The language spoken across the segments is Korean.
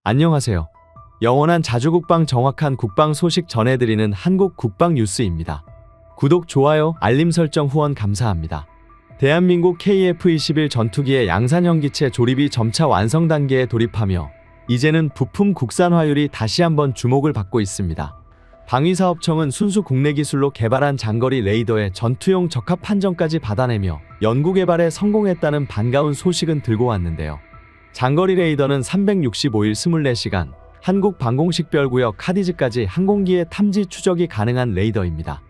안녕하세요. 영원한 자주국방 정확한 국방 소식 전해드리는 한국 국방 뉴스입니다. 구독, 좋아요, 알림 설정 후원 감사합니다. 대한민국 KF-21 전투기의 양산형 기체 조립이 점차 완성 단계에 돌입하며 이제는 부품 국산화율이 다시 한번 주목을 받고 있습니다. 방위사업청은 순수 국내 기술로 개발한 장거리 레이더의 전투용 적합 판정까지 받아내며 연구개발에 성공했다는 반가운 소식은 들고 왔는데요. 장거리 레이더는 365일 24시간 한국 방공식별구역 카디즈까지 항공기의 탐지 추적이 가능한 레이더입니다.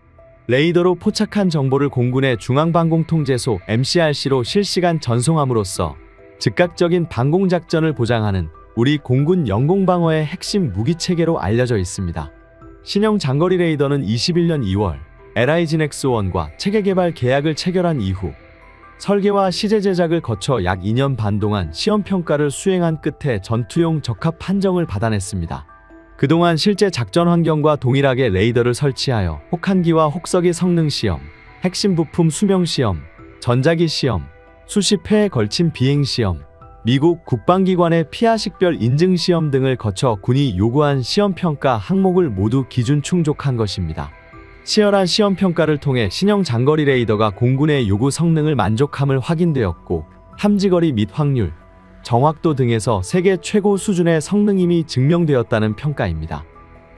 레이더로 포착한 정보를 공군의 중앙방공통제소 MCRC로 실시간 전송함으로써 즉각적인 방공작전을 보장하는 우리 공군 영공방어의 핵심 무기체계로 알려져 있습니다. 신형 장거리 레이더는 21년 2월 LIGNX1과 체계개발 계약을 체결한 이후 설계와 시제 제작을 거쳐 약 2년 반 동안 시험평가를 수행한 끝에 전투용 적합 판정을 받아냈습니다. 그동안 실제 작전 환경과 동일하게 레이더를 설치하여 혹한기와 혹서기 성능 시험, 핵심 부품 수명 시험, 전자기 시험, 수십 회에 걸친 비행 시험, 미국 국방기관의 피하식별 인증 시험 등을 거쳐 군이 요구한 시험평가 항목을 모두 기준 충족한 것입니다. 치열한 시험평가를 통해 신형 장거리 레이더가 공군의 요구 성능을 만족함을 확인되었고 탐지거리 및 확률, 정확도 등에서 세계 최고 수준의 성능임이 증명되었다는 평가입니다.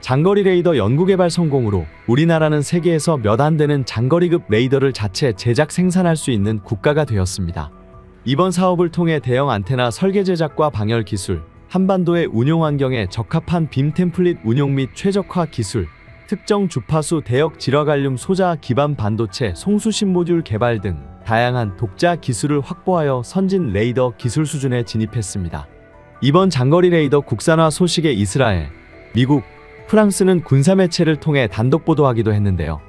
장거리 레이더 연구개발 성공으로 우리나라는 세계에서 몇 안 되는 장거리급 레이더를 자체 제작 생산할 수 있는 국가가 되었습니다. 이번 사업을 통해 대형 안테나 설계 제작과 방열 기술, 한반도의 운용 환경에 적합한 빔 템플릿 운용 및 최적화 기술, 특정 주파수 대역 질화갈륨 소자 기반 반도체 송수신 모듈 개발 등 다양한 독자 기술을 확보하여 선진 레이더 기술 수준에 진입했습니다. 이번 장거리 레이더 국산화 소식에 이스라엘, 미국, 프랑스는 군사 매체를 통해 단독 보도하기도 했는데요.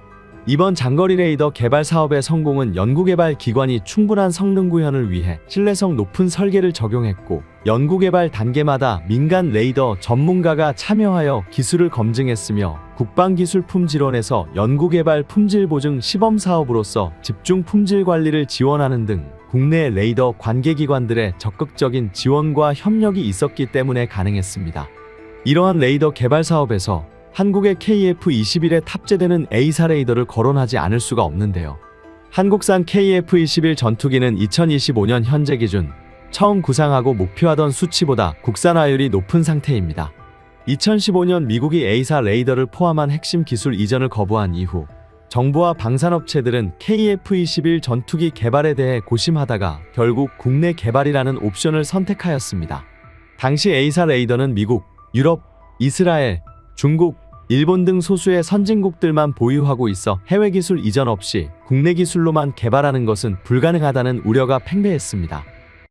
이번 장거리 레이더 개발 사업의 성공은 연구개발 기관이 충분한 성능 구현을 위해 신뢰성 높은 설계를 적용했고 연구개발 단계마다 민간 레이더 전문가가 참여하여 기술을 검증했으며 국방기술품질원에서 연구개발 품질 보증 시범사업으로서 집중 품질 관리를 지원하는 등 국내 레이더 관계기관들의 적극적인 지원과 협력이 있었기 때문에 가능했습니다. 이러한 레이더 개발 사업에서 한국의 KF-21에 탑재되는 A사 레이더를 거론하지 않을 수가 없는데요. 한국산 KF-21 전투기는 2025년 현재 기준 처음 구상하고 목표하던 수치보다 국산화율이 높은 상태입니다. 2015년 미국이 A사 레이더를 포함한 핵심 기술 이전을 거부한 이후 정부와 방산업체들은 KF-21 전투기 개발에 대해 고심하다가 결국 국내 개발이라는 옵션을 선택하였습니다. 당시 A사 레이더는 미국, 유럽, 이스라엘, 중국, 일본 등 소수의 선진국들만 보유하고 있어 해외 기술 이전 없이 국내 기술로만 개발하는 것은 불가능하다는 우려가 팽배했습니다.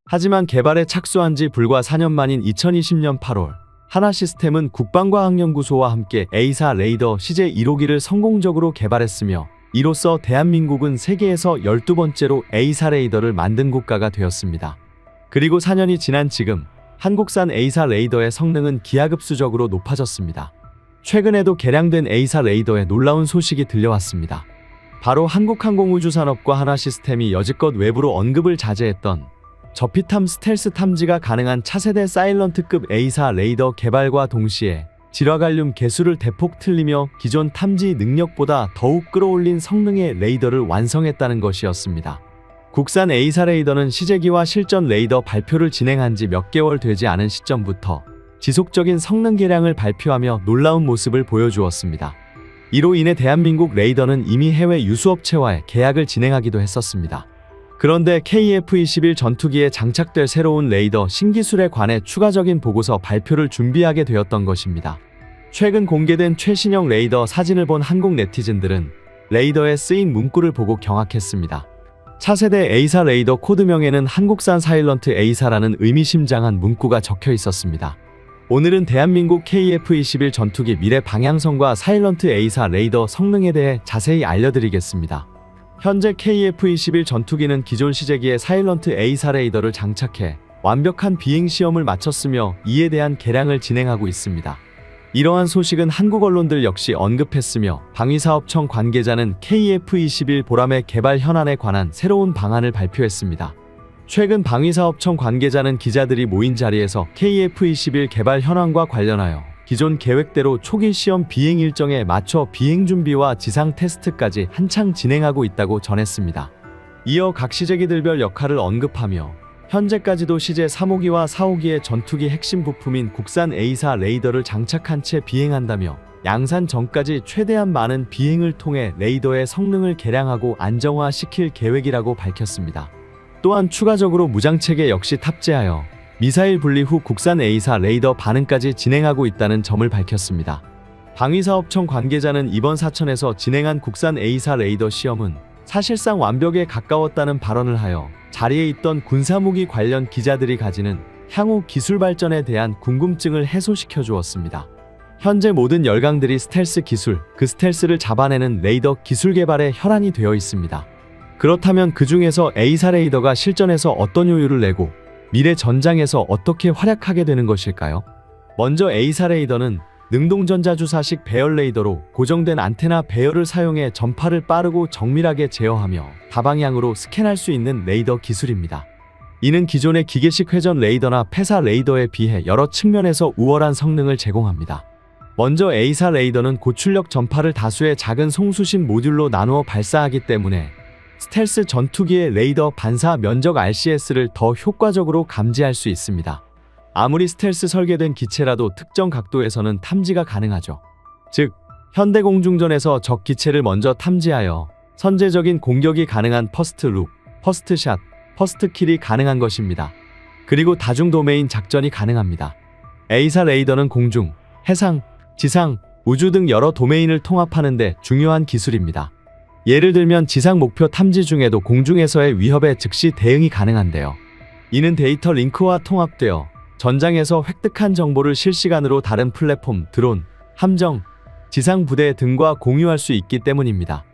하지만 개발에 착수한 지 불과 4년 만인 2020년 8월 하나시스템은 국방과학연구소와 함께 A사 레이더 CJ 1호기를 성공적으로 개발했으며 이로써 대한민국은 세계에서 12번째로 A사 레이더를 만든 국가가 되었습니다. 그리고 4년이 지난 지금 한국산 A사 레이더의 성능은 기하급수적으로 높아졌습니다. 최근에도 개량된 A사 레이더의 놀라운 소식이 들려왔습니다. 바로 한국항공우주산업과 하나시스템이 여지껏 외부로 언급을 자제했던 저피탐 스텔스 탐지가 가능한 차세대 사일런트급 A사 레이더 개발과 동시에 질화갈륨 개수를 대폭 틀리며 기존 탐지 능력보다 더욱 끌어올린 성능의 레이더를 완성했다는 것이었습니다. 국산 A사 레이더는 시제기와 실전 레이더 발표를 진행한 지 몇 개월 되지 않은 시점부터 지속적인 성능 개량을 발표하며 놀라운 모습을 보여주었습니다. 이로 인해 대한민국 레이더는 이미 해외 유수업체와의 계약을 진행하기도 했었습니다. 그런데 KF-21 전투기에 장착될 새로운 레이더 신기술에 관해 추가적인 보고서 발표를 준비하게 되었던 것입니다. 최근 공개된 최신형 레이더 사진을 본 한국 네티즌들은 레이더에 쓰인 문구를 보고 경악했습니다. 차세대 A사 레이더 코드명에는 한국산 사일런트 A사라는 의미심장한 문구가 적혀 있었습니다. 오늘은 대한민국 KF-21 전투기 미래 방향성과 사일런트 A사 레이더 성능에 대해 자세히 알려드리겠습니다. 현재 KF-21 전투기는 기존 시제기에 사일런트 A사 레이더를 장착해 완벽한 비행 시험을 마쳤으며 이에 대한 개량을 진행하고 있습니다. 이러한 소식은 한국 언론들 역시 언급했으며 방위사업청 관계자는 KF-21 보람의 개발 현안에 관한 새로운 방안을 발표했습니다. 최근 방위사업청 관계자는 기자들이 모인 자리에서 KF-21 개발 현황과 관련하여 기존 계획대로 초기 시험 비행 일정에 맞춰 비행 준비와 지상 테스트까지 한창 진행하고 있다고 전했습니다. 이어 각 시제기들별 역할을 언급하며 현재까지도 시제 3호기와 4호기의 전투기 핵심 부품인 국산 A사 레이더를 장착한 채 비행한다며 양산 전까지 최대한 많은 비행을 통해 레이더의 성능을 개량하고 안정화시킬 계획이라고 밝혔습니다. 또한 추가적으로 무장체계 역시 탑재하여 미사일 분리 후 국산 A사 레이더 반응까지 진행하고 있다는 점을 밝혔습니다. 방위사업청 관계자는 이번 사천에서 진행한 국산 A사 레이더 시험은 사실상 완벽에 가까웠다는 발언을 하여 자리에 있던 군사무기 관련 기자들이 가지는 향후 기술 발전에 대한 궁금증을 해소시켜 주었습니다. 현재 모든 열강들이 스텔스 기술, 그 스텔스를 잡아내는 레이더 기술 개발에 혈안이 되어 있습니다. 그렇다면 그 중에서 A사 레이더가 실전에서 어떤 효율을 내고 미래 전장에서 어떻게 활약하게 되는 것일까요? 먼저 A사 레이더는 능동전자주사식 배열 레이더로 고정된 안테나 배열을 사용해 전파를 빠르고 정밀하게 제어하며 다방향으로 스캔할 수 있는 레이더 기술입니다. 이는 기존의 기계식 회전 레이더나 패사 레이더에 비해 여러 측면에서 우월한 성능을 제공합니다. 먼저 A사 레이더는 고출력 전파를 다수의 작은 송수신 모듈로 나누어 발사하기 때문에 스텔스 전투기의 레이더 반사 면적 RCS를 더 효과적으로 감지할 수 있습니다. 아무리 스텔스 설계된 기체라도 특정 각도에서는 탐지가 가능하죠. 즉, 현대 공중전에서 적 기체를 먼저 탐지하여 선제적인 공격이 가능한 퍼스트 룩, 퍼스트 샷, 퍼스트 킬이 가능한 것입니다. 그리고 다중 도메인 작전이 가능합니다. A사 레이더는 공중, 해상, 지상, 우주 등 여러 도메인을 통합하는 데 중요한 기술입니다. 예를 들면 지상 목표 탐지 중에도 공중에서의 위협에 즉시 대응이 가능한데요. 이는 데이터 링크와 통합되어 전장에서 획득한 정보를 실시간으로 다른 플랫폼, 드론, 함정, 지상 부대 등과 공유할 수 있기 때문입니다.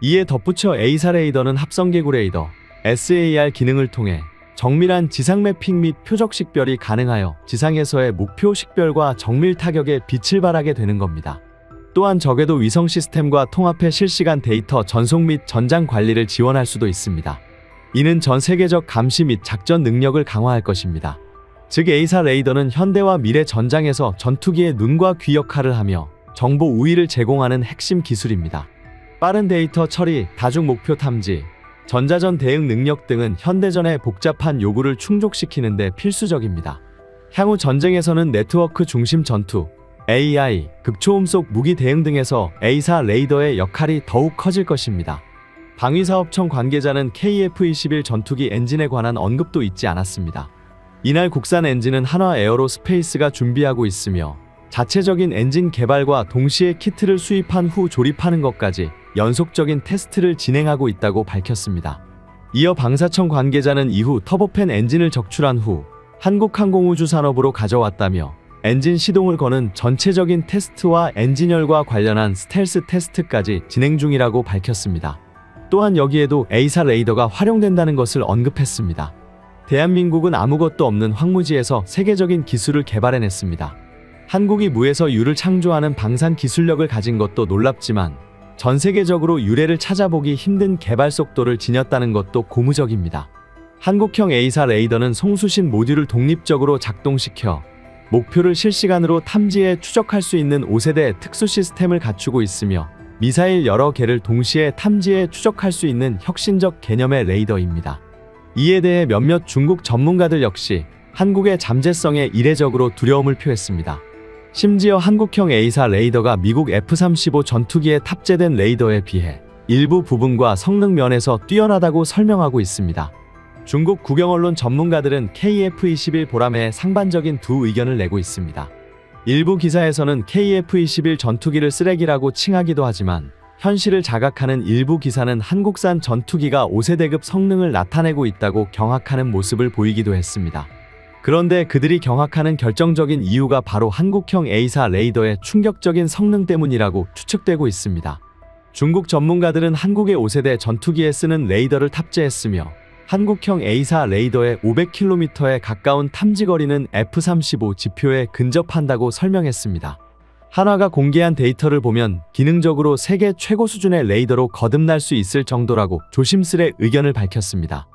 이에 덧붙여 A사 레이더는 합성개구 레이더, SAR 기능을 통해 정밀한 지상 매핑 및 표적 식별이 가능하여 지상에서의 목표 식별과 정밀 타격에 빛을 발하게 되는 겁니다. 또한 적외도 위성 시스템과 통합해 실시간 데이터 전송 및 전장 관리를 지원할 수도 있습니다. 이는 전 세계적 감시 및 작전 능력을 강화할 것입니다. 즉 A사 레이더는 현대와 미래 전장에서 전투기의 눈과 귀 역할을 하며 정보 우위를 제공하는 핵심 기술입니다. 빠른 데이터 처리, 다중 목표 탐지, 전자전 대응 능력 등은 현대전의 복잡한 요구를 충족시키는 데 필수적입니다. 향후 전쟁에서는 네트워크 중심 전투, AI, 극초음속 무기 대응 등에서 A사 레이더의 역할이 더욱 커질 것입니다. 방위사업청 관계자는 KF-21 전투기 엔진에 관한 언급도 있지 않았습니다. 이날 국산 엔진은 한화 에어로스페이스가 준비하고 있으며 자체적인 엔진 개발과 동시에 키트를 수입한 후 조립하는 것까지 연속적인 테스트를 진행하고 있다고 밝혔습니다. 이어 방사청 관계자는 이후 터보팬 엔진을 적출한 후 한국항공우주산업으로 가져왔다며 엔진 시동을 거는 전체적인 테스트와 엔진열과 관련한 스텔스 테스트까지 진행 중이라고 밝혔습니다. 또한 여기에도 A사 레이더가 활용된다는 것을 언급했습니다. 대한민국은 아무것도 없는 황무지에서 세계적인 기술을 개발해냈습니다. 한국이 무에서 유를 창조하는 방산 기술력을 가진 것도 놀랍지만 전 세계적으로 유례를 찾아보기 힘든 개발 속도를 지녔다는 것도 고무적입니다. 한국형 A사 레이더는 송수신 모듈을 독립적으로 작동시켜 목표를 실시간으로 탐지해 추적할 수 있는 5세대 특수 시스템을 갖추고 있으며 미사일 여러 개를 동시에 탐지해 추적할 수 있는 혁신적 개념의 레이더입니다. 이에 대해 몇몇 중국 전문가들 역시 한국의 잠재성에 이례적으로 두려움을 표했습니다. 심지어 한국형 A사 레이더가 미국 F-35 전투기에 탑재된 레이더에 비해 일부 부분과 성능 면에서 뛰어나다고 설명하고 있습니다. 중국 국영언론 전문가들은 KF-21 보람에 상반적인 두 의견을 내고 있습니다. 일부 기사에서는 KF-21 전투기를 쓰레기라고 칭하기도 하지만 현실을 자각하는 일부 기사는 한국산 전투기가 5세대급 성능을 나타내고 있다고 경악하는 모습을 보이기도 했습니다. 그런데 그들이 경악하는 결정적인 이유가 바로 한국형 A사 레이더의 충격적인 성능 때문이라고 추측되고 있습니다. 중국 전문가들은 한국의 5세대 전투기에 쓰는 레이더를 탑재했으며 한국형 A사 레이더의 500km에 가까운 탐지거리는 F-35 지표에 근접한다고 설명했습니다. 한화가 공개한 데이터를 보면 기능적으로 세계 최고 수준의 레이더로 거듭날 수 있을 정도라고 조심스레 의견을 밝혔습니다.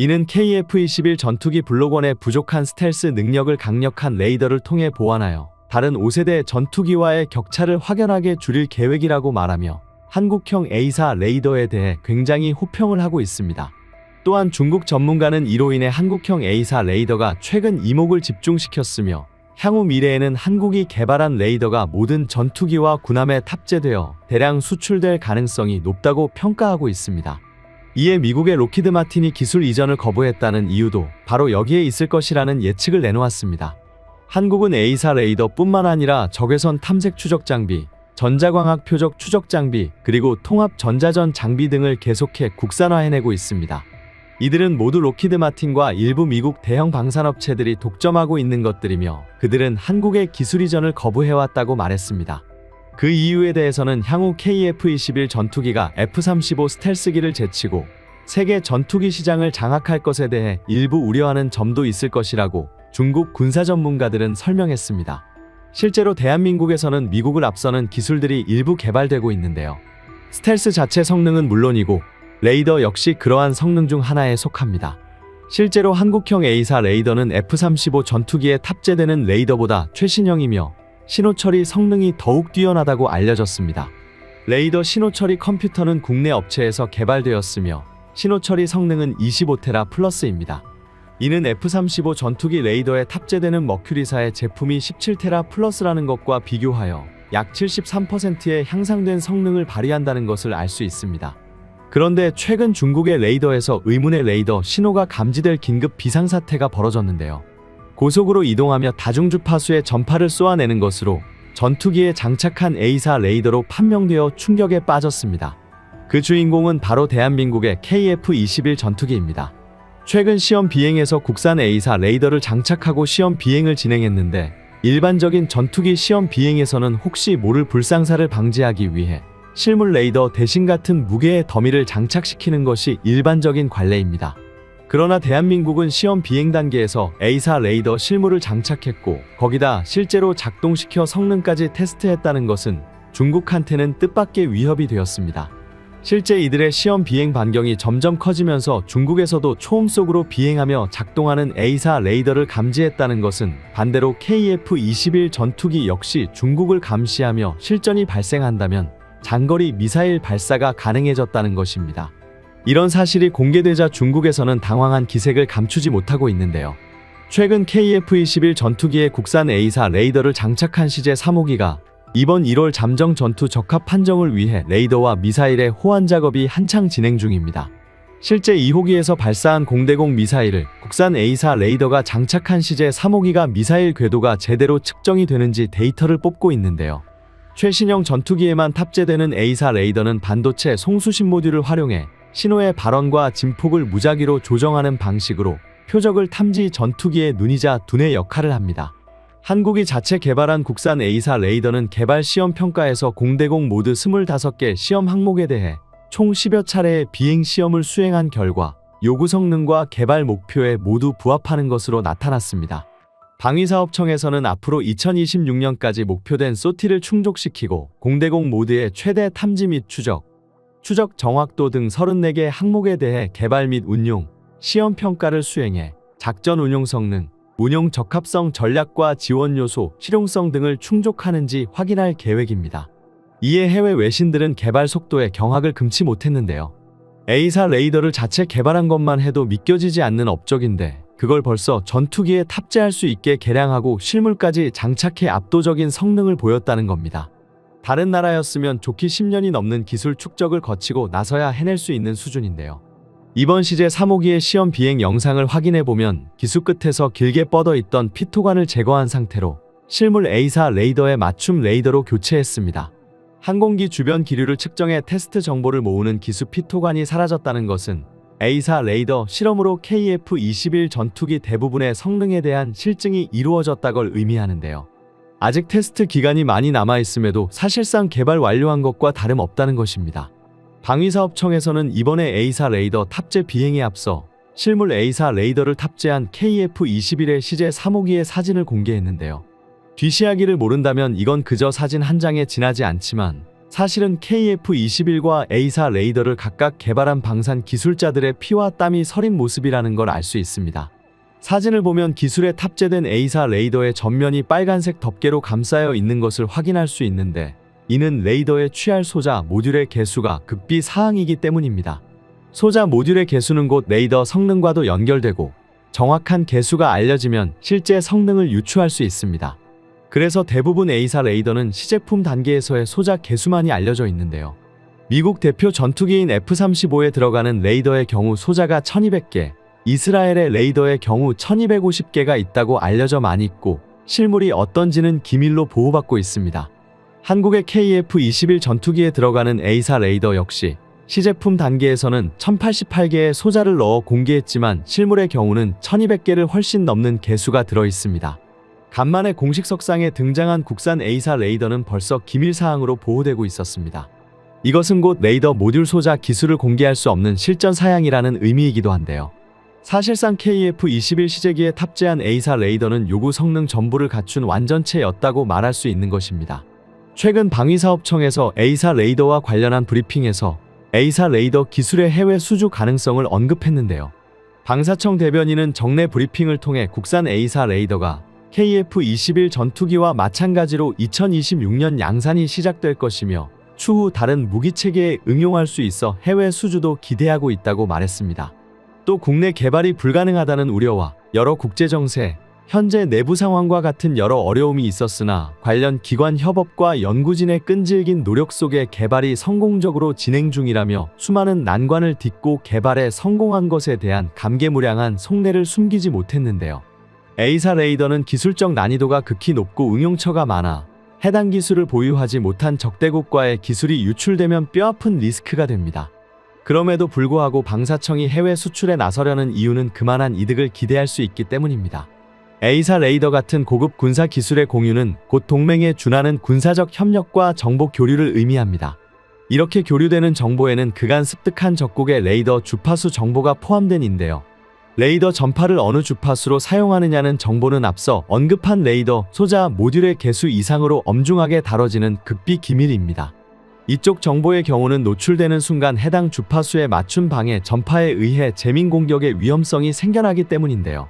이는 KF-21 전투기 블록 1의 부족한 스텔스 능력을 강력한 레이더를 통해 보완하여 다른 5세대 전투기와의 격차를 확연하게 줄일 계획이라고 말하며 한국형 A사 레이더에 대해 굉장히 호평을 하고 있습니다. 또한 중국 전문가는 이로 인해 한국형 A사 레이더가 최근 이목을 집중시켰으며 향후 미래에는 한국이 개발한 레이더가 모든 전투기와 군함에 탑재되어 대량 수출될 가능성이 높다고 평가하고 있습니다. 이에 미국의 로키드 마틴이 기술 이전을 거부했다는 이유도 바로 여기에 있을 것이라는 예측을 내놓았습니다. 한국은 A사 레이더뿐만 아니라 적외선 탐색 추적 장비, 전자광학 표적 추적 장비, 그리고 통합 전자전 장비 등을 계속해 국산화해내고 있습니다. 이들은 모두 로키드 마틴과 일부 미국 대형 방산업체들이 독점하고 있는 것들이며 그들은 한국의 기술 이전을 거부해왔다고 말했습니다. 그 이유에 대해서는 향후 KF-21 전투기가 F-35 스텔스기를 제치고 세계 전투기 시장을 장악할 것에 대해 일부 우려하는 점도 있을 것이라고 중국 군사 전문가들은 설명했습니다. 실제로 대한민국에서는 미국을 앞서는 기술들이 일부 개발되고 있는데요. 스텔스 자체 성능은 물론이고 레이더 역시 그러한 성능 중 하나에 속합니다. 실제로 한국형 A사 레이더는 F-35 전투기에 탑재되는 레이더보다 최신형이며 신호처리 성능이 더욱 뛰어나다고 알려졌습니다. 레이더 신호처리 컴퓨터는 국내 업체에서 개발되었으며 신호처리 성능은 25테라 플러스입니다. 이는 F-35 전투기 레이더에 탑재되는 머큐리사의 제품이 17테라 플러스라는 것과 비교하여 약 73%의 향상된 성능을 발휘한다는 것을 알 수 있습니다. 그런데 최근 중국의 레이더에서 의문의 레이더 신호가 감지될 긴급 비상사태가 벌어졌는데요. 고속으로 이동하며 다중주파수의 전파를 쏘아내는 것으로 전투기에 장착한 A사 레이더로 판명되어 충격에 빠졌습니다. 그 주인공은 바로 대한민국의 KF-21 전투기입니다. 최근 시험 비행에서 국산 A사 레이더를 장착하고 시험 비행을 진행했는데 일반적인 전투기 시험 비행에서는 혹시 모를 불상사를 방지하기 위해 실물 레이더 대신 같은 무게의 더미를 장착시키는 것이 일반적인 관례입니다. 그러나 대한민국은 시험 비행 단계에서 A사 레이더 실물을 장착했고 거기다 실제로 작동시켜 성능까지 테스트했다는 것은 중국한테는 뜻밖의 위협이 되었습니다. 실제 이들의 시험 비행 반경이 점점 커지면서 중국에서도 초음 속으로 비행하며 작동하는 A사 레이더를 감지했다는 것은 반대로 KF-21 전투기 역시 중국을 감시하며 실전이 발생한다면 장거리 미사일 발사가 가능해졌다는 것입니다. 이런 사실이 공개되자 중국에서는 당황한 기색을 감추지 못하고 있는데요. 최근 KF-21 전투기에 국산 A사 레이더를 장착한 CJ-3호기가 이번 1월 잠정 전투 적합 판정을 위해 레이더와 미사일의 호환 작업이 한창 진행 중입니다. 실제 2호기에서 발사한 공대공 미사일을 국산 A사 레이더가 장착한 CJ-3호기가 미사일 궤도가 제대로 측정이 되는지 데이터를 뽑고 있는데요. 최신형 전투기에만 탑재되는 A사 레이더는 반도체 송수신 모듈을 활용해 신호의 발원과 진폭을 무작위로 조정하는 방식으로 표적을 탐지 전투기의 눈이자 두뇌 역할을 합니다. 한국이 자체 개발한 국산 A사 레이더는 개발 시험 평가에서 공대공 모드 25개 시험 항목에 대해 총 10여 차례의 비행 시험을 수행한 결과 요구 성능과 개발 목표에 모두 부합하는 것으로 나타났습니다. 방위사업청에서는 앞으로 2026년까지 목표된 소티를 충족시키고 공대공 모드의 최대 탐지 및 추적 정확도 등 34개 항목에 대해 개발 및 운용, 시험 평가를 수행해 작전 운용 성능, 운용 적합성 전략과 지원 요소, 실용성 등을 충족하는지 확인할 계획입니다. 이에 해외 외신들은 개발 속도에 경악을 금치 못했는데요. A사 레이더를 자체 개발한 것만 해도 믿겨지지 않는 업적인데 그걸 벌써 전투기에 탑재할 수 있게 개량하고 실물까지 장착해 압도적인 성능을 보였다는 겁니다. 다른 나라였으면 좋기 10년이 넘는 기술 축적을 거치고 나서야 해낼 수 있는 수준인데요. 이번 CJ-3호기의 시험 비행 영상을 확인해보면 기수 끝에서 길게 뻗어있던 피토관을 제거한 상태로 실물 A사 레이더에 맞춤 레이더로 교체했습니다. 항공기 주변 기류를 측정해 테스트 정보를 모으는 기수 피토관이 사라졌다는 것은 A사 레이더 실험으로 KF-21 전투기 대부분의 성능에 대한 실증이 이루어졌다걸 의미하는데요. 아직 테스트 기간이 많이 남아있음에도 사실상 개발 완료한 것과 다름없다는 것입니다. 방위사업청에서는 이번에 A사 레이더 탑재 비행에 앞서 실물 A사 레이더를 탑재한 KF-21의 CJ-3호기의 사진을 공개했는데요. 뒤시야기를 모른다면 이건 그저 사진 한 장에 지나지 않지만 사실은 KF-21과 A4 레이더를 각각 개발한 방산 기술자들의 피와 땀이 서린 모습이라는 걸 알 수 있습니다. 사진을 보면 기술에 탑재된 A4 레이더의 전면이 빨간색 덮개로 감싸여 있는 것을 확인할 수 있는데, 이는 레이더에 취할 소자 모듈의 개수가 극비사항이기 때문입니다. 소자 모듈의 개수는 곧 레이더 성능과도 연결되고, 정확한 개수가 알려지면 실제 성능을 유추할 수 있습니다. 그래서 대부분 A4 레이더는 시제품 단계에서의 소자 개수만이 알려져 있는데요. 미국 대표 전투기인 F-35에 들어가는 레이더의 경우 소자가 1200개, 이스라엘의 레이더의 경우 1250개가 있다고 알려져 많이 있고, 실물이 어떤지는 기밀로 보호받고 있습니다. 한국의 KF-21 전투기에 들어가는 A4 레이더 역시 시제품 단계에서는 1088개의 소자를 넣어 공개했지만 실물의 경우는 1200개를 훨씬 넘는 개수가 들어 있습니다. 간만에 공식 석상에 등장한 국산 A4 레이더는 벌써 기밀사항으로 보호되고 있었습니다. 이것은 곧 레이더 모듈 소자 기술을 공개할 수 없는 실전 사양이라는 의미이기도 한데요. 사실상 KF-21 시제기에 탑재한 A4 레이더는 요구 성능 전부를 갖춘 완전체였다고 말할 수 있는 것입니다. 최근 방위사업청에서 A4 레이더와 관련한 브리핑에서 A4 레이더 기술의 해외 수주 가능성을 언급했는데요. 방사청 대변인은 정례 브리핑을 통해 국산 A4 레이더가 KF-21 전투기와 마찬가지로 2026년 양산이 시작될 것이며 추후 다른 무기체계에 응용할 수 있어 해외 수주도 기대하고 있다고 말했습니다. 또 국내 개발이 불가능하다는 우려와 여러 국제정세, 현재 내부 상황과 같은 여러 어려움이 있었으나 관련 기관 협업과 연구진의 끈질긴 노력 속에 개발이 성공적으로 진행 중이라며 수많은 난관을 딛고 개발에 성공한 것에 대한 감개무량한 속내를 숨기지 못했는데요. A4 레이더는 기술적 난이도가 극히 높고 응용처가 많아 해당 기술을 보유하지 못한 적대국과의 기술이 유출되면 뼈아픈 리스크가 됩니다. 그럼에도 불구하고 방사청이 해외 수출에 나서려는 이유는 그만한 이득을 기대할 수 있기 때문입니다. A4 레이더 같은 고급 군사 기술의 공유는 곧 동맹에 준하는 군사적 협력과 정보 교류를 의미합니다. 이렇게 교류되는 정보에는 그간 습득한 적국의 레이더 주파수 정보가 포함된인데요. 레이더 전파를 어느 주파수로 사용하느냐는 정보는 앞서 언급한 레이더 소자 모듈의 개수 이상으로 엄중하게 다뤄지는 극비 기밀입니다. 이쪽 정보의 경우는 노출되는 순간 해당 주파수에 맞춘 방해 전파에 의해 재민 공격의 위험성이 생겨나기 때문인데요.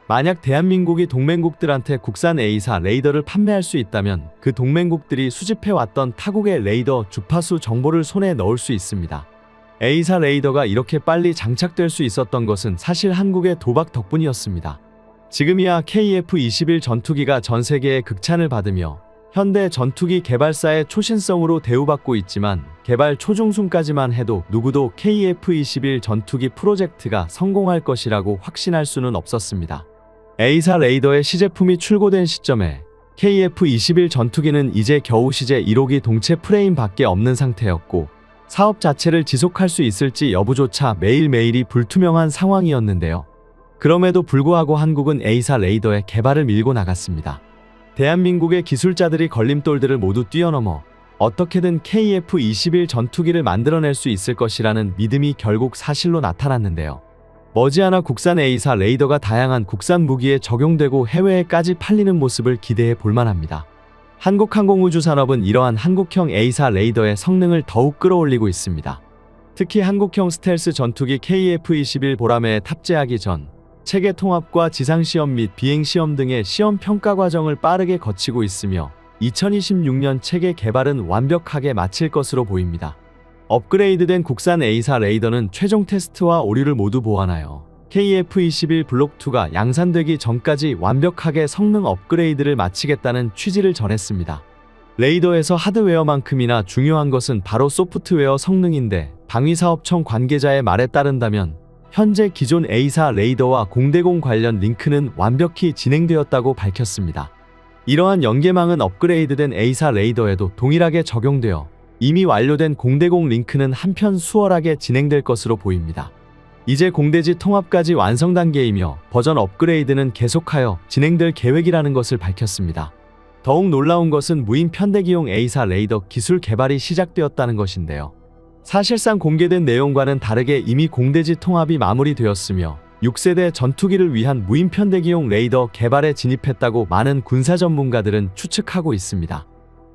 만약 대한민국이 동맹국들한테 국산 A4 레이더를 판매할 수 있다면 그 동맹국들이 수집해왔던 타국의 레이더 주파수 정보를 손에 넣을 수 있습니다. A4 레이더가 이렇게 빨리 장착될 수 있었던 것은 사실 한국의 도박 덕분이었습니다. 지금이야 KF-21 전투기가 전 세계의 극찬을 받으며 현대 전투기 개발사의 초신성으로 대우받고 있지만 개발 초중순까지만 해도 누구도 KF-21 전투기 프로젝트가 성공할 것이라고 확신할 수는 없었습니다. A4 레이더의 시제품이 출고된 시점에 KF-21 전투기는 이제 겨우 시제 1호기 동체 프레임밖에 없는 상태였고 사업 자체를 지속할 수 있을지 여부조차 매일매일이 불투명한 상황이었는데요. 그럼에도 불구하고 한국은 A4 레이더의 개발을 밀고 나갔습니다. 대한민국의 기술자들이 걸림돌들을 모두 뛰어넘어 어떻게든 KF-21 전투기를 만들어낼 수 있을 것이라는 믿음이 결국 사실로 나타났는데요. 머지않아 국산 A4 레이더가 다양한 국산 무기에 적용되고 해외에까지 팔리는 모습을 기대해 볼만합니다. 한국항공우주산업은 이러한 한국형 A4 레이더의 성능을 더욱 끌어올리고 있습니다. 특히 한국형 스텔스 전투기 KF-21 보라매에 탑재하기 전 체계 통합과 지상시험 및 비행시험 등의 시험 평가 과정을 빠르게 거치고 있으며 2026년 체계 개발은 완벽하게 마칠 것으로 보입니다. 업그레이드된 국산 A4 레이더는 최종 테스트와 오류를 모두 보완하여 KF-21 블록2가 양산되기 전까지 완벽하게 성능 업그레이드를 마치겠다는 취지를 전했습니다. 레이더에서 하드웨어만큼이나 중요한 것은 바로 소프트웨어 성능인데 방위사업청 관계자의 말에 따른다면 현재 기존 A4 레이더와 공대공 관련 링크는 완벽히 진행되었다고 밝혔습니다. 이러한 연계망은 업그레이드된 A4 레이더에도 동일하게 적용되어 이미 완료된 공대공 링크는 한편 수월하게 진행될 것으로 보입니다. 이제 공대지 통합까지 완성 단계이며 버전 업그레이드는 계속하여 진행될 계획이라는 것을 밝혔습니다. 더욱 놀라운 것은 무인 편대기용 A4 레이더 기술 개발이 시작되었다는 것인데요. 사실상 공개된 내용과는 다르게 이미 공대지 통합이 마무리되었으며 6세대 전투기를 위한 무인 편대기용 레이더 개발에 진입했다고 많은 군사 전문가들은 추측하고 있습니다.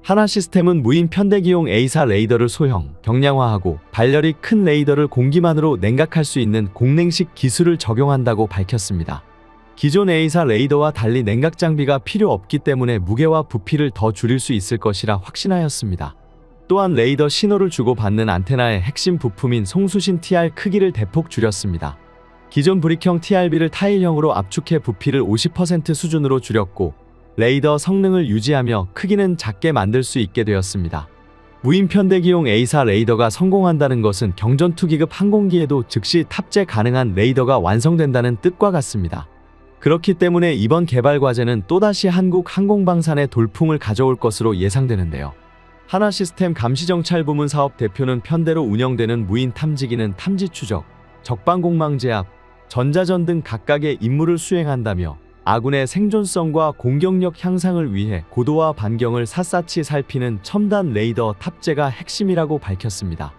하나시스템은 무인 편대기용 A사 레이더를 소형, 경량화하고 발열이 큰 레이더를 공기만으로 냉각할 수 있는 공냉식 기술을 적용한다고 밝혔습니다. 기존 A사 레이더와 달리 냉각 장비가 필요 없기 때문에 무게와 부피를 더 줄일 수 있을 것이라 확신하였습니다. 또한 레이더 신호를 주고받는 안테나의 핵심 부품인 송수신 TR 크기를 대폭 줄였습니다. 기존 브릭형 TRB를 타일형으로 압축해 부피를 50% 수준으로 줄였고 레이더 성능을 유지하며 크기는 작게 만들 수 있게 되었습니다. 무인 편대기용 A사 레이더가 성공한다는 것은 경전투기급 항공기에도 즉시 탑재 가능한 레이더가 완성된다는 뜻과 같습니다. 그렇기 때문에 이번 개발 과제는 또다시 한국 항공방산에 돌풍을 가져올 것으로 예상되는데요. 하나시스템 감시정찰부문 사업 대표는 편대로 운영되는 무인 탐지기는 탐지 추적, 적방공망 제압, 전자전 등 각각의 임무를 수행한다며 아군의 생존성과 공격력 향상을 위해 고도와 반경을 샅샅이 살피는 첨단 레이더 탑재가 핵심이라고 밝혔습니다.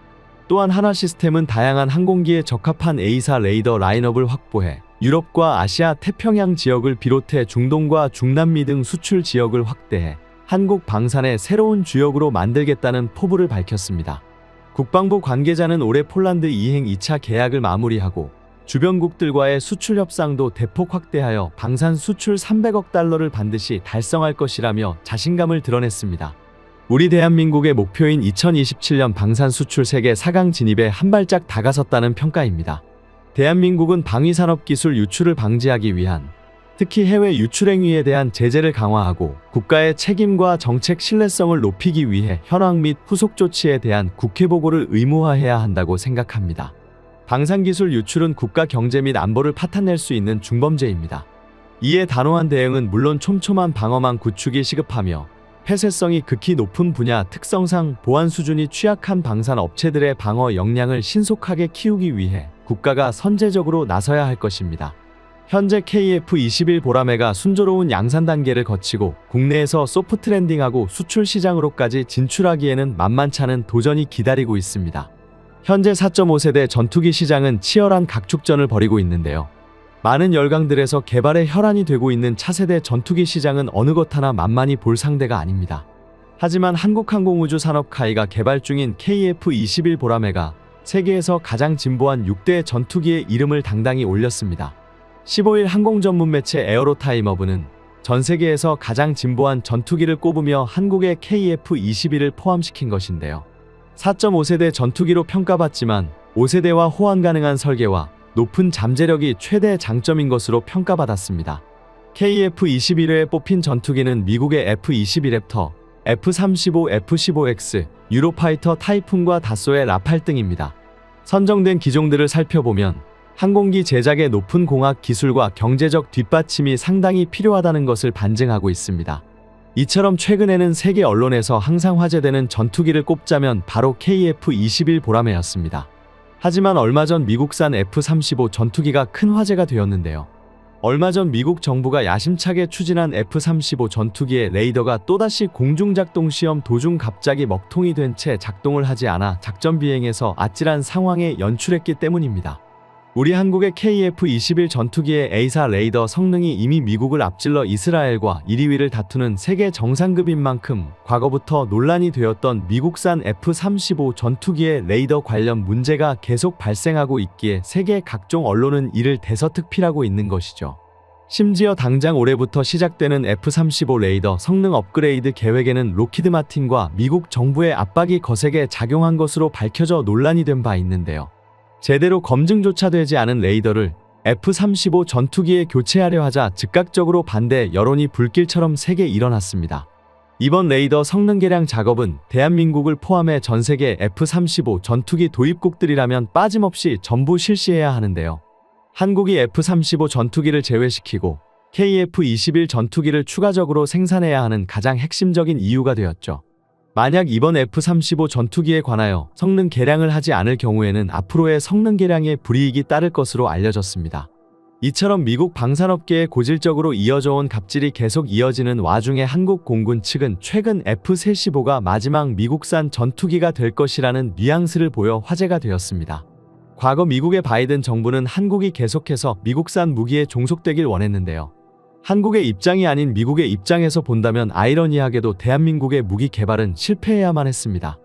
또한 하나시스템은 다양한 항공기에 적합한 A사 레이더 라인업을 확보해 유럽과 아시아 태평양 지역을 비롯해 중동과 중남미 등 수출 지역을 확대해 한국 방산의 새로운 주역으로 만들겠다는 포부를 밝혔습니다. 국방부 관계자는 올해 폴란드 이행 2차 계약을 마무리하고 주변국들과의 수출 협상도 대폭 확대하여 방산 수출 300억 달러를 반드시 달성할 것이라며 자신감을 드러냈습니다. 우리 대한민국의 목표인 2027년 방산 수출 세계 4강 진입에 한 발짝 다가섰다는 평가입니다. 대한민국은 방위산업 기술 유출을 방지하기 위한 특히 해외 유출 행위에 대한 제재를 강화하고 국가의 책임과 정책 신뢰성을 높이기 위해 현황 및 후속 조치에 대한 국회 보고를 의무화해야 한다고 생각합니다. 방산기술 유출은 국가 경제 및 안보를 파탄낼 수 있는 중범죄입니다. 이에 단호한 대응은 물론 촘촘한 방어망 구축이 시급하며 폐쇄성이 극히 높은 분야 특성상 보안 수준이 취약한 방산 업체들의 방어 역량을 신속하게 키우기 위해 국가가 선제적으로 나서야 할 것입니다. 현재 KF-21 보라매가 순조로운 양산 단계를 거치고 국내에서 소프트 랜딩하고 수출 시장으로까지 진출하기에는 만만찮은 도전이 기다리고 있습니다. 현재 4.5세대 전투기 시장은 치열한 각축전을 벌이고 있는데요. 많은 열강들에서 개발에 혈안이 되고 있는 차세대 전투기 시장은 어느 것 하나 만만히 볼 상대가 아닙니다. 하지만 한국항공우주산업카이가 개발 중인 KF-21 보라매가 세계에서 가장 진보한 6대 전투기의 이름을 당당히 올렸습니다. 15일 항공 전문 매체 에어로타임어브는 전 세계에서 가장 진보한 전투기를 꼽으며 한국의 KF-21을 포함시킨 것인데요. 4.5세대 전투기로 평가받지만 5세대와 호환 가능한 설계와 높은 잠재력이 최대 장점인 것으로 평가받았습니다. KF-21에 뽑힌 전투기는 미국의 F-22 랩터, F-35, F-15X, 유로파이터 타이푼과 다소의 라팔 등입니다. 선정된 기종들을 살펴보면 항공기 제작의 높은 공학 기술과 경제적 뒷받침이 상당히 필요하다는 것을 반증하고 있습니다. 이처럼 최근에는 세계 언론에서 항상 화제되는 전투기를 꼽자면 바로 KF-21 보라매였습니다. 하지만 얼마 전 미국산 F-35 전투기가 큰 화제가 되었는데요. 얼마 전 미국 정부가 야심차게 추진한 F-35 전투기의 레이더가 또다시 공중작동 시험 도중 갑자기 먹통이 된 채 작동을 하지 않아 작전 비행에서 아찔한 상황에 연출했기 때문입니다. 우리 한국의 KF-21 전투기의 A사 레이더 성능이 이미 미국을 앞질러 이스라엘과 1, 2위를 다투는 세계 정상급인 만큼 과거부터 논란이 되었던 미국산 F-35 전투기의 레이더 관련 문제가 계속 발생하고 있기에 세계 각종 언론은 이를 대서특필하고 있는 것이죠. 심지어 당장 올해부터 시작되는 F-35 레이더 성능 업그레이드 계획에는 로키드 마틴과 미국 정부의 압박이 거세게 작용한 것으로 밝혀져 논란이 된 바 있는데요. 제대로 검증조차 되지 않은 레이더를 F-35 전투기에 교체하려 하자 즉각적으로 반대 여론이 불길처럼 세게 일어났습니다. 이번 레이더 성능 개량 작업은 대한민국을 포함해 전 세계 F-35 전투기 도입국들이라면 빠짐없이 전부 실시해야 하는데요. 한국이 F-35 전투기를 제외시키고 KF-21 전투기를 추가적으로 생산해야 하는 가장 핵심적인 이유가 되었죠. 만약 이번 F-35 전투기에 관하여 성능 개량을 하지 않을 경우에는 앞으로의 성능 개량에 불이익이 따를 것으로 알려졌습니다. 이처럼 미국 방산업계에 고질적으로 이어져 온 갑질이 계속 이어지는 와중에 한국 공군 측은 최근 F-35가 마지막 미국산 전투기가 될 것이라는 뉘앙스를 보여 화제가 되었습니다. 과거 미국의 바이든 정부는 한국이 계속해서 미국산 무기에 종속되길 원했는데요. 한국의 입장이 아닌 미국의 입장에서 본다면 아이러니하게도 대한민국의 무기 개발은 실패해야만 했습니다.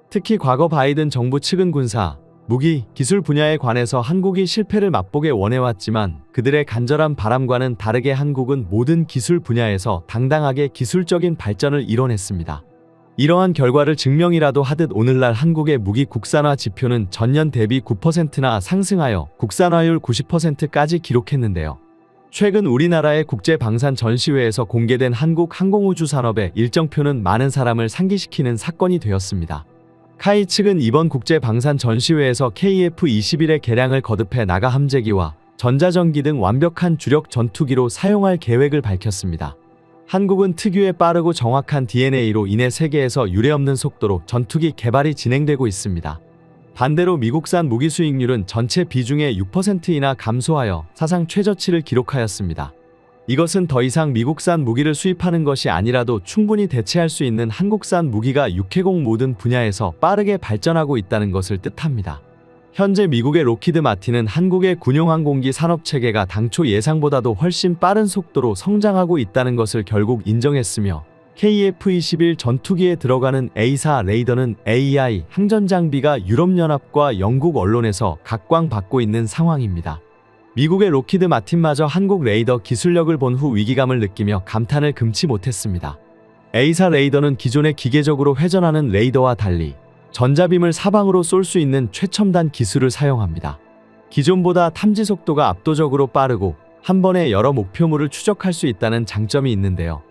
특히 과거 바이든 정부 측은 군사, 무기, 기술 분야에 관해서 한국이 실패를 맛보게 원해왔지만 그들의 간절한 바람과는 다르게 한국은 모든 기술 분야에서 당당하게 기술적인 발전을 이뤄냈습니다. 이러한 결과를 증명이라도 하듯 오늘날 한국의 무기 국산화 지표는 전년 대비 9%나 상승하여 국산화율 90%까지 기록했는데요. 최근 우리나라의 국제방산 전시회에서 공개된 한국 항공우주 산업의 일정표는 많은 사람을 상기시키는 사건이 되었습니다. 카이 측은 이번 국제방산 전시회에서 KF-21의 개량을 거듭해 나가 함재기와 전자전기 등 완벽한 주력 전투기로 사용할 계획을 밝혔습니다. 한국은 특유의 빠르고 정확한 DNA로 인해 세계에서 유례없는 속도로 전투기 개발이 진행되고 있습니다. 반대로 미국산 무기 수익률은 전체 비중의 6%이나 감소하여 사상 최저치를 기록하였습니다. 이것은 더 이상 미국산 무기를 수입하는 것이 아니라도 충분히 대체할 수 있는 한국산 무기가 육해공 모든 분야에서 빠르게 발전하고 있다는 것을 뜻합니다. 현재 미국의 록히드 마틴은 한국의 군용항공기 산업체계가 당초 예상보다도 훨씬 빠른 속도로 성장하고 있다는 것을 결국 인정했으며 KF-21 전투기에 들어가는 A4 레이더는 AI 항전장비가 유럽연합과 영국 언론에서 각광받고 있는 상황입니다. 미국의 록히드 마틴마저 한국 레이더 기술력을 본 후 위기감을 느끼며 감탄을 금치 못했습니다. A4 레이더는 기존의 기계적으로 회전하는 레이더와 달리 전자빔을 사방으로 쏠 수 있는 최첨단 기술을 사용합니다. 기존보다 탐지 속도가 압도적으로 빠르고 한 번에 여러 목표물을 추적할 수 있다는 장점이 있는데요.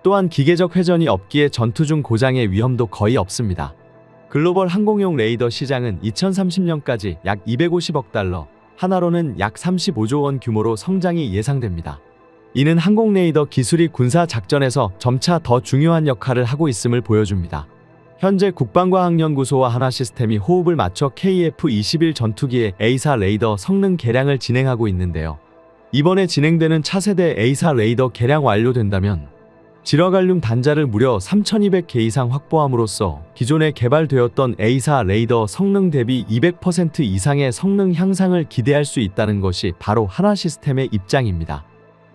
또한 기계적 회전이 없기에 전투 중 고장의 위험도 거의 없습니다. 글로벌 항공용 레이더 시장은 2030년까지 약 250억 달러, 하나로는 약 35조 원 규모로 성장이 예상됩니다. 이는 항공 레이더 기술이 군사 작전에서 점차 더 중요한 역할을 하고 있음을 보여줍니다. 현재 국방과학연구소와 하나시스템이 호흡을 맞춰 KF-21 전투기의 A4 레이더 성능 개량을 진행하고 있는데요. 이번에 진행되는 차세대 A4 레이더 개량 완료된다면 질화갈륨 단자를 무려 3200개 이상 확보함으로써 기존에 개발되었던 A4 레이더 성능 대비 200% 이상의 성능 향상을 기대할 수 있다는 것이 바로 하나시스템의 입장입니다.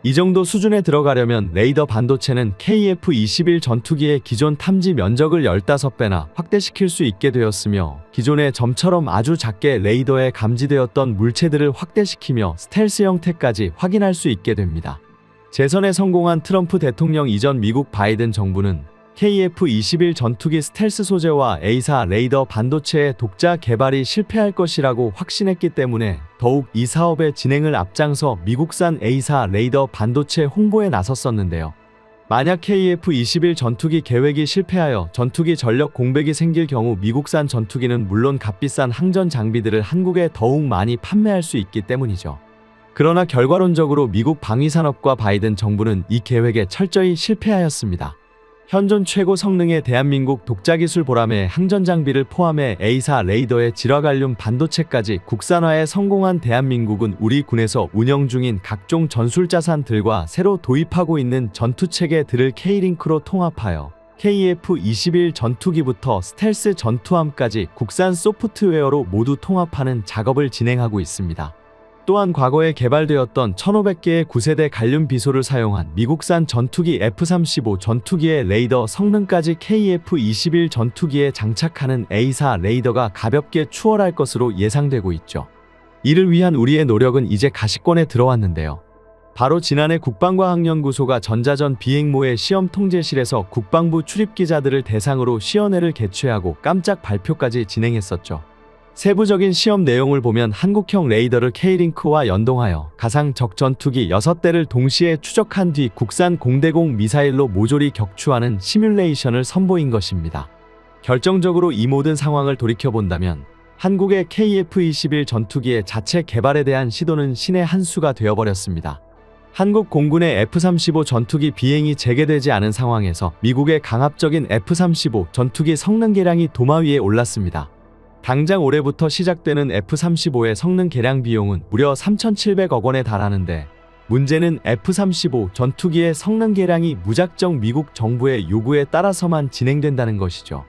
이 정도 수준에 들어가려면 레이더 반도체는 KF-21 전투기의 기존 탐지 면적을 15배나 확대시킬 수 있게 되었으며 기존의 점처럼 아주 작게 레이더에 감지되었던 물체들을 확대시키며 스텔스 형태까지 확인할 수 있게 됩니다. 재선에 성공한 트럼프 대통령 이전 미국 바이든 정부는 KF-21 전투기 스텔스 소재와 A4 레이더 반도체의 독자 개발이 실패할 것이라고 확신했기 때문에 더욱 이 사업의 진행을 앞장서 미국산 A4 레이더 반도체 홍보에 나섰었는데요. 만약 KF-21 전투기 계획이 실패하여 전투기 전력 공백이 생길 경우 미국산 전투기는 물론 값비싼 항전 장비들을 한국에 더욱 많이 판매할 수 있기 때문이죠. 그러나 결과론적으로 미국 방위산업과 바이든 정부는 이 계획에 철저히 실패하였습니다. 현존 최고 성능의 대한민국 독자기술 보람의 항전장비를 포함해 A4 레이더의 질화갈륨 반도체까지 국산화에 성공한 대한민국은 우리 군에서 운영 중인 각종 전술자산들과 새로 도입하고 있는 전투체계들을 K링크로 통합하여 KF-21 전투기부터 스텔스 전투함까지 국산 소프트웨어로 모두 통합하는 작업을 진행하고 있습니다. 또한 과거에 개발되었던 1500개의 9세대 갈륨 비소를 사용한 미국산 전투기 F-35 전투기의 레이더 성능까지 KF-21 전투기에 장착하는 A4 레이더가 가볍게 추월할 것으로 예상되고 있죠. 이를 위한 우리의 노력은 이제 가시권에 들어왔는데요. 바로 지난해 국방과학연구소가 전자전 비행모의 시험 통제실에서 국방부 출입기자들을 대상으로 시연회를 개최하고 깜짝 발표까지 진행했었죠. 세부적인 시험 내용을 보면 한국형 레이더를 K링크와 연동하여 가상 적 전투기 6대를 동시에 추적한 뒤 국산 공대공 미사일로 모조리 격추하는 시뮬레이션을 선보인 것입니다. 결정적으로 이 모든 상황을 돌이켜본다면 한국의 KF-21 전투기의 자체 개발에 대한 시도는 신의 한 수가 되어버렸습니다. 한국 공군의 F-35 전투기 비행이 재개되지 않은 상황에서 미국의 강압적인 F-35 전투기 성능 개량이 도마 위에 올랐습니다. 당장 올해부터 시작되는 F-35의 성능 개량 비용은 무려 3,700억 원에 달하는데 문제는 F-35 전투기의 성능 개량이 무작정 미국 정부의 요구에 따라서만 진행된다는 것이죠.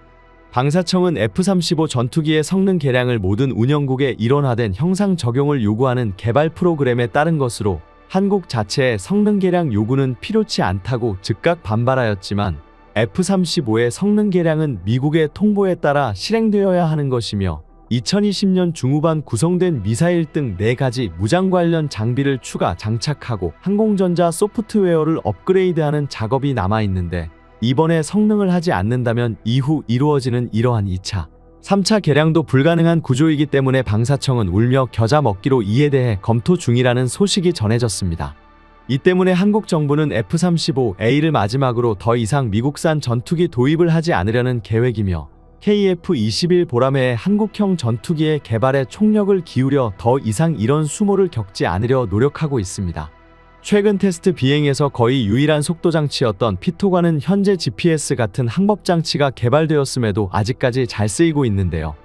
방사청은 F-35 전투기의 성능 개량을 모든 운영국에 일원화된 형상 적용을 요구하는 개발 프로그램에 따른 것으로 한국 자체의 성능 개량 요구는 필요치 않다고 즉각 반발하였지만 F-35의 성능 개량은 미국의 통보에 따라 실행되어야 하는 것이며 2020년 중후반 구성된 미사일 등 4가지 무장 관련 장비를 추가 장착하고 항공전자 소프트웨어를 업그레이드하는 작업이 남아있는데 이번에 성능을 하지 않는다면 이후 이루어지는 이러한 2차, 3차 개량도 불가능한 구조이기 때문에 방사청은 울며 겨자 먹기로 이에 대해 검토 중이라는 소식이 전해졌습니다. 이 때문에 한국 정부는 F-35A를 마지막으로 더 이상 미국산 전투기 도입을 하지 않으려는 계획이며 KF-21 보라매의 한국형 전투기의 개발에 총력을 기울여 더 이상 이런 수모를 겪지 않으려 노력하고 있습니다. 최근 테스트 비행에서 거의 유일한 속도 장치였던 피토관은 현재 GPS 같은 항법 장치가 개발되었음에도 아직까지 잘 쓰이고 있는데요.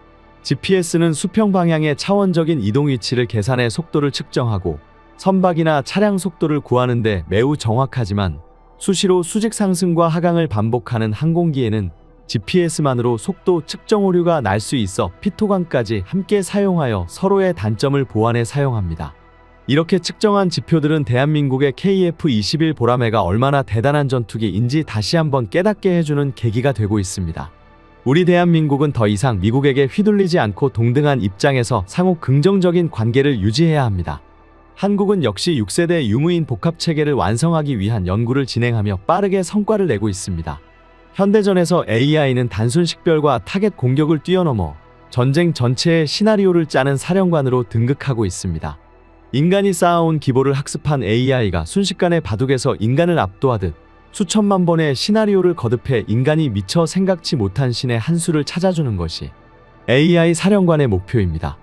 GPS는 수평 방향의 차원적인 이동 위치를 계산해 속도를 측정하고 선박이나 차량 속도를 구하는 데 매우 정확하지만 수시로 수직 상승과 하강을 반복하는 항공기에는 GPS만으로 속도 측정 오류가 날 수 있어 피토관까지 함께 사용하여 서로의 단점을 보완해 사용합니다. 이렇게 측정한 지표들은 대한민국의 KF-21 보라매가 얼마나 대단한 전투기인지 다시 한번 깨닫게 해주는 계기가 되고 있습니다. 우리 대한민국은 더 이상 미국에게 휘둘리지 않고 동등한 입장에서 상호 긍정적인 관계를 유지해야 합니다. 한국은 역시 6세대 유무인 복합체계를 완성하기 위한 연구를 진행하며 빠르게 성과를 내고 있습니다. 현대전에서 AI는 단순 식별과 타겟 공격을 뛰어넘어 전쟁 전체의 시나리오를 짜는 사령관으로 등극하고 있습니다. 인간이 쌓아온 기보를 학습한 AI가 순식간에 바둑에서 인간을 압도하듯 수천만 번의 시나리오를 거듭해 인간이 미처 생각지 못한 신의 한 수를 찾아주는 것이 AI 사령관의 목표입니다.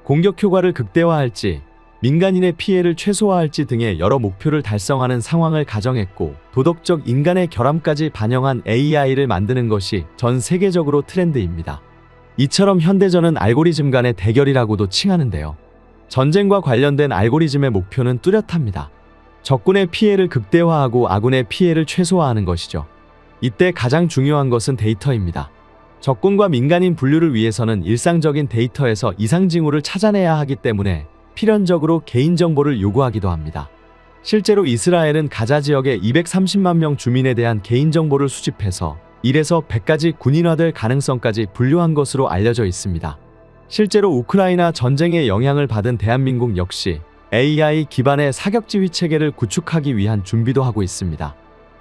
공격 효과를 극대화할지, 민간인의 피해를 최소화할지 등의 여러 목표를 달성하는 상황을 가정했고 도덕적 인간의 결함까지 반영한 AI를 만드는 것이 전 세계적으로 트렌드입니다. 이처럼 현대전은 알고리즘 간의 대결이라고도 칭하는데요. 전쟁과 관련된 알고리즘의 목표는 뚜렷합니다. 적군의 피해를 극대화하고 아군의 피해를 최소화하는 것이죠. 이때 가장 중요한 것은 데이터입니다. 적군과 민간인 분류를 위해서는 일상적인 데이터에서 이상 징후를 찾아내야 하기 때문에 필연적으로 개인정보를 요구하기도 합니다. 실제로 이스라엘은 가자 지역의 230만 명 주민에 대한 개인정보를 수집해서 1에서 100까지 군인화될 가능성까지 분류한 것으로 알려져 있습니다. 실제로 우크라이나 전쟁에 영향을 받은 대한민국 역시 AI 기반의 사격지휘 체계를 구축하기 위한 준비도 하고 있습니다.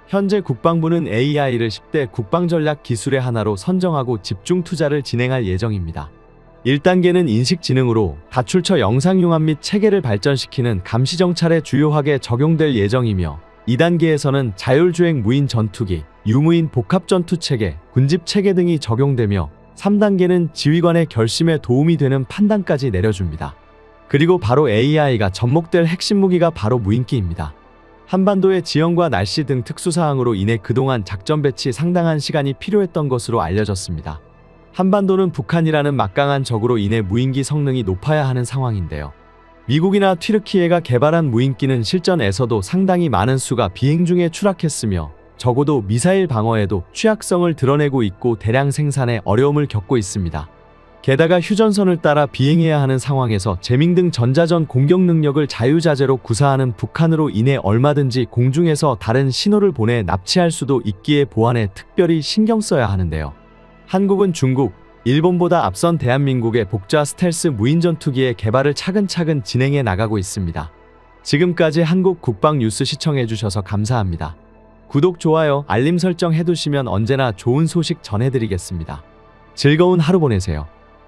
현재 국방부는 AI를 10대 국방전략 기술의 하나로 선정하고 집중 투자를 진행할 예정입니다. 1단계는 인식지능으로 다출처 영상융합 및 체계를 발전시키는 감시정찰에 주요하게 적용될 예정이며 2단계에서는 자율주행 무인 전투기, 유무인 복합전투체계, 군집체계 등이 적용되며 3단계는 지휘관의 결심에 도움이 되는 판단까지 내려줍니다. 그리고 바로 AI가 접목될 핵심 무기가 바로 무인기입니다. 한반도의 지형과 날씨 등 특수사항으로 인해 그동안 작전 배치 상당한 시간이 필요했던 것으로 알려졌습니다. 한반도는 북한이라는 막강한 적으로 인해 무인기 성능이 높아야 하는 상황인데요. 미국이나 튀르키예가 개발한 무인기는 실전에서도 상당히 많은 수가 비행 중에 추락했으며 적어도 미사일 방어에도 취약성을 드러내고 있고 대량 생산에 어려움을 겪고 있습니다. 게다가 휴전선을 따라 비행해야 하는 상황에서 제밍 등 전자전 공격 능력을 자유자재로 구사하는 북한으로 인해 얼마든지 공중에서 다른 신호를 보내 납치할 수도 있기에 보안에 특별히 신경 써야 하는데요. 한국은 중국, 일본보다 앞선 대한민국의 복자 스텔스 무인 전투기의 개발을 차근차근 진행해 나가고 있습니다. 지금까지 한국 국방 뉴스 시청해주셔서 감사합니다. 구독, 좋아요, 알림 설정 해두시면 언제나 좋은 소식 전해드리겠습니다. 즐거운 하루 보내세요.